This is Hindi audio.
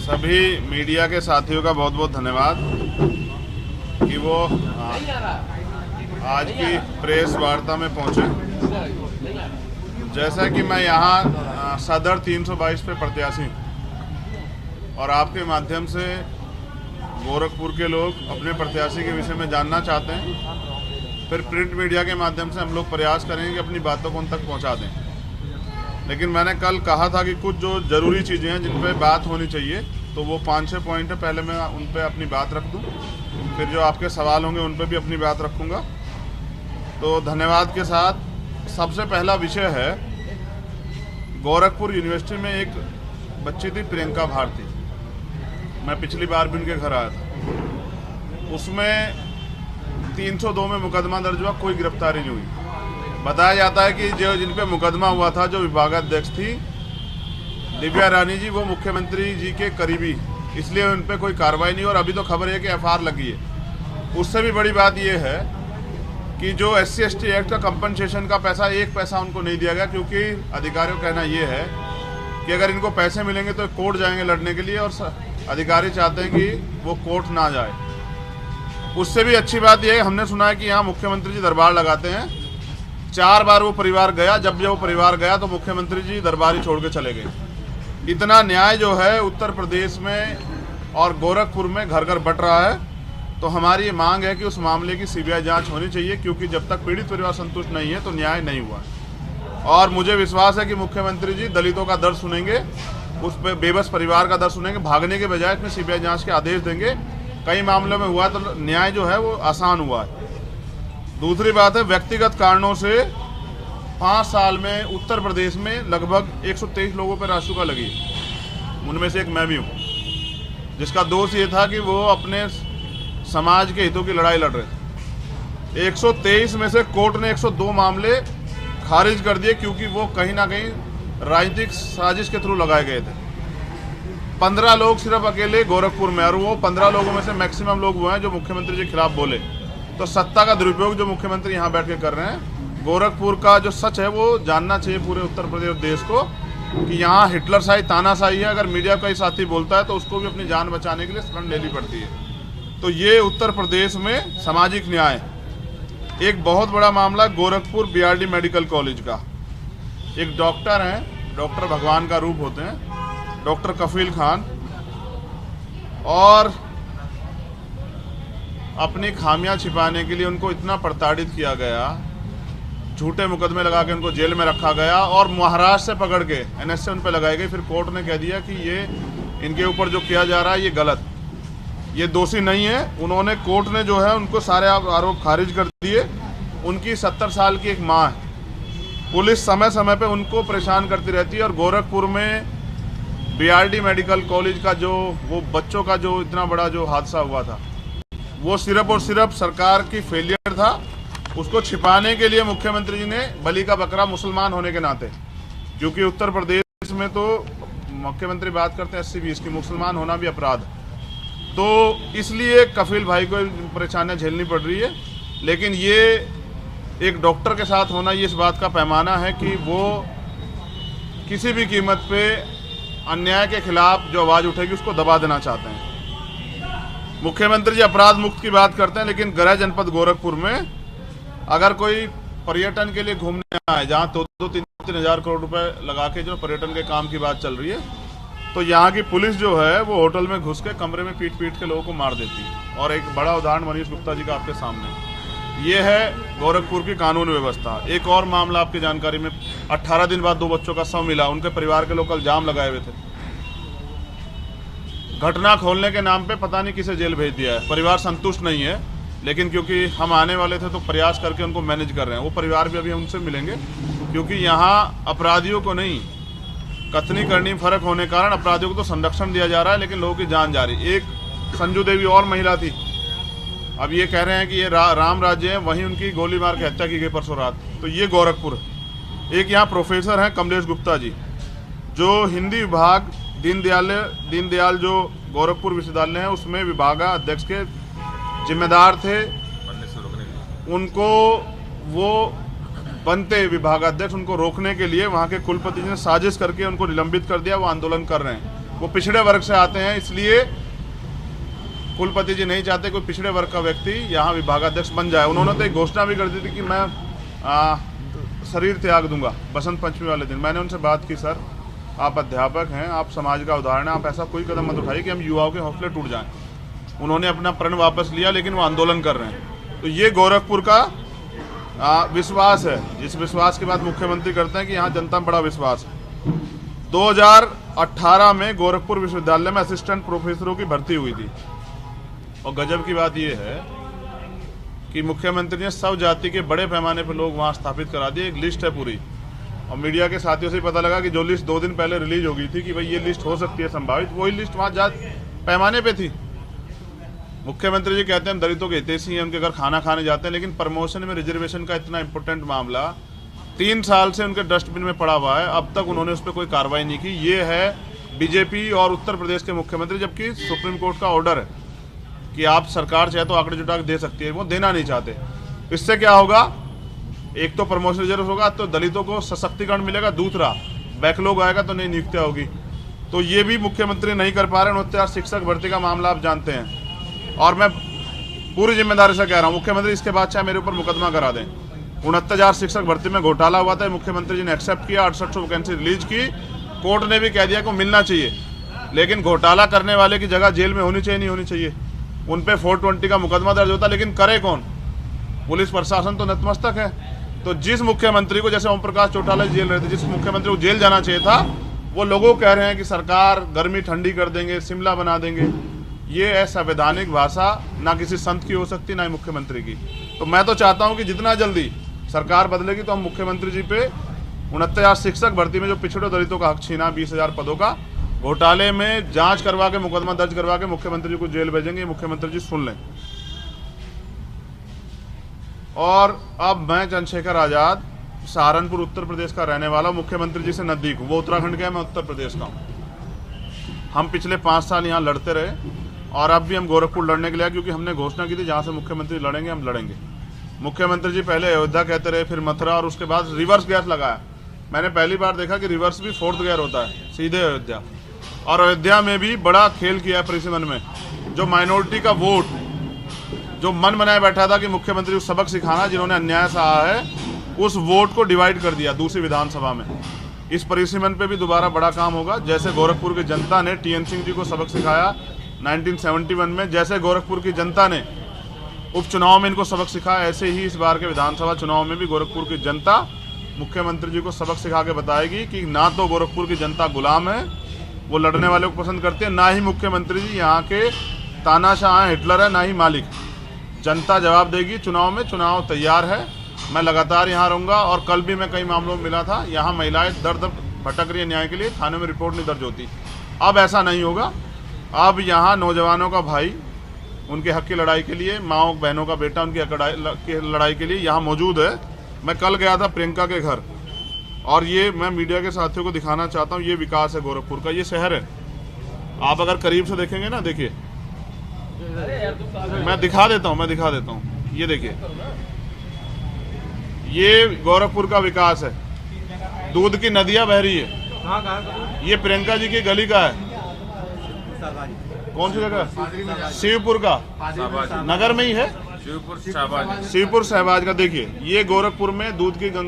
सभी मीडिया के साथियों का बहुत बहुत धन्यवाद कि वो आज की प्रेस वार्ता में पहुंचे। जैसा कि मैं यहाँ सदर 322 पे प्रत्याशी हूँ और आपके माध्यम से गोरखपुर के लोग अपने प्रत्याशी के विषय में जानना चाहते हैं, फिर प्रिंट मीडिया के माध्यम से हम लोग प्रयास करेंगे कि अपनी बातों को उन तक पहुँचा दें। लेकिन मैंने कल कहा था कि कुछ जो ज़रूरी चीज़ें हैं जिन पे बात होनी चाहिए, तो वो 5-6 पॉइंट है, पहले मैं उन पे अपनी बात रख दूं, फिर जो आपके सवाल होंगे उन पे भी अपनी बात रखूंगा। तो धन्यवाद के साथ सबसे पहला विषय है, गोरखपुर यूनिवर्सिटी में एक बच्ची थी प्रियंका भारती, मैं पिछली बार भी उनके घर आया था। उसमें 302 में मुकदमा दर्ज हुआ, कोई गिरफ्तारी नहीं हुई। बताया जाता है कि जो जिन पे मुकदमा हुआ था, जो विभागाध्यक्ष थी दिव्या रानी जी, वो मुख्यमंत्री जी के करीबी, इसलिए उन पे कोई कार्रवाई नहीं। और अभी तो खबर है कि एफआईआर लगी है। उससे भी बड़ी बात ये है कि जो SC/ST एक्ट का कंपनसेशन का पैसा, 1 पैसा उनको नहीं दिया गया, क्योंकि अधिकारियों का कहना ये है कि अगर इनको पैसे मिलेंगे तो कोर्ट जाएंगे लड़ने के लिए, और अधिकारी चाहते हैं कि वो कोर्ट ना जाए। उससे भी अच्छी बात यह है, हमने सुना है कि यहाँ मुख्यमंत्री जी दरबार लगाते हैं। 4 बार वो परिवार गया, जब वो परिवार गया तो मुख्यमंत्री जी दरबार ही छोड़ के चले गए। इतना न्याय जो है उत्तर प्रदेश में और गोरखपुर में घर घर बट रहा है। तो हमारी ये मांग है कि उस मामले की CBI जांच होनी चाहिए, क्योंकि जब तक पीड़ित परिवार संतुष्ट नहीं है तो न्याय नहीं हुआ। और मुझे विश्वास है कि मुख्यमंत्री जी दलितों का दर्द सुनेंगे, उस बेबस परिवार का दर्द सुनेंगे, भागने के बजाय इसमें CBI जाँच के आदेश देंगे। कई मामलों में हुआ तो न्याय जो है वो आसान हुआ है। दूसरी बात है, व्यक्तिगत कारणों से 5 साल में उत्तर प्रदेश में लगभग 123 लोगों पर रासुका लगी, उनमें से एक मैं भी हूँ, जिसका दोष ये था कि वो अपने समाज के हितों की लड़ाई लड़ रहे थे। 123 में से कोर्ट ने 102 मामले खारिज कर दिए, क्योंकि वो कहीं ना कहीं राजनीतिक साजिश के थ्रू लगाए गए थे। 15 लोग सिर्फ अकेले गोरखपुर में, और वो 15 लोगों में से मैक्सिमम लोग वो हैं जो मुख्यमंत्री जी के खिलाफ बोले। तो सत्ता का दुरुपयोग जो मुख्यमंत्री यहाँ बैठ के कर रहे हैं, गोरखपुर का जो सच है वो जानना चाहिए पूरे उत्तर प्रदेश देश को, कि यहाँ हिटलरशाही तानाशाही है। अगर मीडिया का ही साथी बोलता है तो उसको भी अपनी जान बचाने के लिए शरण लेनी पड़ती है। तो ये उत्तर प्रदेश में सामाजिक न्याय, एक बहुत बड़ा मामला गोरखपुर BRD मेडिकल कॉलेज का। एक डॉक्टर हैं, डॉक्टर भगवान का रूप होते हैं, डॉक्टर कफील खान, और अपनी खामियां छिपाने के लिए उनको इतना प्रताड़ित किया गया, झूठे मुकदमे लगा के उनको जेल में रखा गया, और महाराष्ट्र से पकड़ के NSA उन पर लगाई गई। फिर कोर्ट ने कह दिया कि ये इनके ऊपर जो किया जा रहा है ये गलत, ये दोषी नहीं है। उन्होंने, कोर्ट ने जो है उनको सारे आरोप खारिज कर दिए। उनकी 70 साल की एक माँ है, पुलिस समय समय पे उनको परेशान करती रहती है। और गोरखपुर में BRD मेडिकल कॉलेज का जो वो बच्चों का जो इतना बड़ा जो हादसा हुआ था, वो सिर्फ और सिर्फ सरकार की फेलियर था। उसको छिपाने के लिए मुख्यमंत्री जी ने बलि का बकरा मुसलमान होने के नाते, क्योंकि उत्तर प्रदेश में तो मुख्यमंत्री बात करते हैं 80-20 की, मुसलमान होना भी अपराध, तो इसलिए कफील भाई को परेशानियां झेलनी पड़ रही है। लेकिन ये एक डॉक्टर के साथ होना, ये इस बात का पैमाना है कि वो किसी भी कीमत पे अन्याय के खिलाफ जो आवाज़ उठेगी उसको दबा देना चाहते हैं। मुख्यमंत्री जी अपराध मुक्त की बात करते हैं, लेकिन गृह जनपद गोरखपुर में अगर कोई पर्यटन के लिए घूमने आए, जहाँ 2-3 हज़ार करोड़ रुपए लगा के जो पर्यटन के काम की बात चल रही है, तो यहाँ की पुलिस जो है वो होटल में घुस के कमरे में पीट के लोगों को मार देती है। और एक बड़ा उदाहरण मनीष गुप्ता जी का आपके सामने, ये है गोरखपुर की कानून व्यवस्था। एक और मामला आपकी जानकारी में, 18 दिन बाद 2 बच्चों का शव मिला, उनके परिवार के लोग कल जाम लगाए हुए थे। घटना खोलने के नाम पे पता नहीं किसे जेल भेज दिया है। परिवार संतुष्ट नहीं है, लेकिन क्योंकि हम आने वाले थे तो प्रयास करके उनको मैनेज कर रहे हैं। वो परिवार भी अभी उनसे मिलेंगे, क्योंकि यहाँ अपराधियों को नहीं, कथनी करनी फर्क होने के कारण अपराधियों को तो संरक्षण दिया जा रहा है, लेकिन लोगों की जान जा रही। एक संजू देवी और महिला थी, अब ये कह रहे हैं कि ये राम राज्य है, वहीं उनकी गोली मार के हत्या की गई परसों रात। तो ये गोरखपुर। एक यहाँ प्रोफेसर हैं कमलेश गुप्ता जी, जो हिंदी विभाग दीनदयाल जो गोरखपुर विश्वविद्यालय है उसमें विभागाध्यक्ष के जिम्मेदार थे। उनको वो बनते विभागाध्यक्ष, उनको रोकने के लिए वहाँ के कुलपति ने साजिश करके उनको निलंबित कर दिया। वो आंदोलन कर रहे हैं। वो पिछड़े वर्ग से आते हैं, इसलिए कुलपति जी नहीं चाहते कोई पिछड़े वर्ग का व्यक्ति यहाँ विभागाध्यक्ष बन जाए। उन्होंने तो एक घोषणा भी कर दी थी कि मैं शरीर त्याग दूंगा बसंत पंचमी वाले दिन। मैंने उनसे बात की, सर आप अध्यापक हैं, आप समाज का उदाहरण हैं, आप ऐसा कोई कदम मत उठाइए कि हम युवाओं के हौसले टूट जाएं। उन्होंने अपना प्रण वापस लिया, लेकिन वो आंदोलन कर रहे हैं। तो ये गोरखपुर का विश्वास है, जिस विश्वास की बात मुख्यमंत्री करते हैं कि यहाँ जनता में बड़ा विश्वास है। 2018 में गोरखपुर विश्वविद्यालय में असिस्टेंट प्रोफेसरों की भर्ती हुई थी, और गजब की बात यह है कि मुख्यमंत्री ने सब जाति के बड़े पैमाने पर लोग वहां स्थापित करा दिए। एक लिस्ट है पूरी, और मीडिया के साथियों से पता लगा कि जो लिस्ट 2 दिन पहले रिलीज हो गई थी कि भाई ये लिस्ट हो सकती है संभावित, वही लिस्ट वहां जात पैमाने पे थी। मुख्यमंत्री जी कहते हैं हम दलितों के हितैषी हैं, उनके घर खाना खाने जाते हैं, लेकिन प्रमोशन में रिजर्वेशन का इतना इंपॉर्टेंट मामला 3 साल से उनके डस्टबिन में पड़ा हुआ है, अब तक उन्होंने उस पर कोई कार्रवाई नहीं की। ये है बीजेपी और उत्तर प्रदेश के मुख्यमंत्री, जबकि सुप्रीम कोर्ट का ऑर्डर है कि आप सरकार चाहे तो आंकड़े जुटा के दे सकती है, वो देना नहीं चाहते। इससे क्या होगा, एक तो प्रमोशन रिजर्व होगा तो दलितों को सशक्तिकरण मिलेगा, दूसरा बैकलॉग आएगा तो नई नियुक्तियां होगी। तो ये भी मुख्यमंत्री नहीं कर पा रहे। 49 शिक्षक भर्ती का मामला आप जानते हैं, और मैं पूरी जिम्मेदारी से कह रहा हूँ मुख्यमंत्री इसके बाद चाहे मेरे ऊपर मुकदमा करा दें। 69,000 शिक्षक भर्ती में घोटाला हुआ था, मुख्यमंत्री जी ने एक्सेप्ट किया, 6800 वैकेंसी रिलीज की, कोर्ट ने भी कह दिया कि मिलना चाहिए, लेकिन घोटाला करने वाले की जगह जेल में होनी चाहिए नहीं होनी चाहिए। उन पे 420 का मुकदमा दर्ज होता, लेकिन करे कौन? पुलिस प्रशासन तो नतमस्तक है। तो जिस मुख्यमंत्री को, जैसे ओम प्रकाश चौटाला जेल रहे थे, जिस मुख्यमंत्री को जेल जाना चाहिए था, वो लोगों कह रहे हैं कि सरकार गर्मी ठंडी कर देंगे, शिमला बना देंगे। ये असंवैधानिक भाषा ना किसी संत की हो सकती, ना ही मुख्यमंत्री की। तो मैं तो चाहता हूं कि जितना जल्दी सरकार बदलेगी तो हम मुख्यमंत्री जी पे 69,000 शिक्षक भर्ती में जो पिछड़े दलितों का हक छीना, 20,000 पदों का घोटाले में जांच करवा के मुकदमा दर्ज करवा के मुख्यमंत्री जी को जेल भेजेंगे। मुख्यमंत्री जी सुन लें। और अब मैं चंद्रशेखर आजाद, सहारनपुर उत्तर प्रदेश का रहने वाला, मुख्यमंत्री जी से नजदीक हूँ। वो उत्तराखंड का है, मैं उत्तर प्रदेश का हूँ। हम पिछले 5 साल यहाँ लड़ते रहे, और अब भी हम गोरखपुर लड़ने के लिए, क्योंकि हमने घोषणा की थी जहाँ से मुख्यमंत्री लड़ेंगे हम लड़ेंगे। मुख्यमंत्री जी पहले अयोध्या कहते रहे, फिर मथुरा, और उसके बाद रिवर्स गैस लगाया। मैंने पहली बार देखा कि रिवर्स भी 4th गियर होता है, सीधे अयोध्या। और अयोध्या में भी बड़ा खेल किया परिसीमन में, जो माइनॉरिटी का वोट, जो मन बनाए बैठा था कि मुख्यमंत्री को सबक सिखाना, जिन्होंने अन्याय सहा है, उस वोट को डिवाइड कर दिया दूसरी विधानसभा में। इस परिसीमन पे भी दोबारा बड़ा काम होगा। जैसे गोरखपुर की जनता ने टीएन सिंह जी को सबक सिखाया 1971 में, जैसे गोरखपुर की जनता ने उपचुनाव में इनको सबक सिखाया, ऐसे ही इस बार के विधानसभा चुनाव में भी गोरखपुर की जनता मुख्यमंत्री जी को सबक सिखा के बताएगी कि ना तो गोरखपुर की जनता गुलाम है, वो लड़ने वाले को पसंद करते हैं, ना ही मुख्यमंत्री जी यहाँ के तानाशाह हैं, हिटलर है, ना ही मालिक। जनता जवाब देगी चुनाव में। चुनाव तैयार है, मैं लगातार यहाँ रहूँगा। और कल भी मैं कई मामलों में मिला था, यहाँ महिलाएं दर्द भटक रही है न्याय के लिए, थाने में रिपोर्ट नहीं दर्ज होती। अब ऐसा नहीं होगा। अब यहाँ नौजवानों का भाई उनके हक की लड़ाई के लिए, माँओं बहनों का बेटा उनकी लड़ाई के लिए यहाँ मौजूद है। मैं कल गया था प्रियंका के घर, और ये मैं मीडिया के साथियों को दिखाना चाहता हूँ, ये विकास है गोरखपुर का, ये शहर है। आप अगर करीब से देखेंगे ना, देखिए, मैं दिखा देता हूँ, ये देखिए, ये गोरखपुर का विकास है। दूध की नदियां बह रही है। ये प्रियंका जी की गली का है। कौन सी जगह? शिवपुर का, नगर में ही है, शिवपुर शहबाज का। देखिए, ये गोरखपुर में दूध की गंगा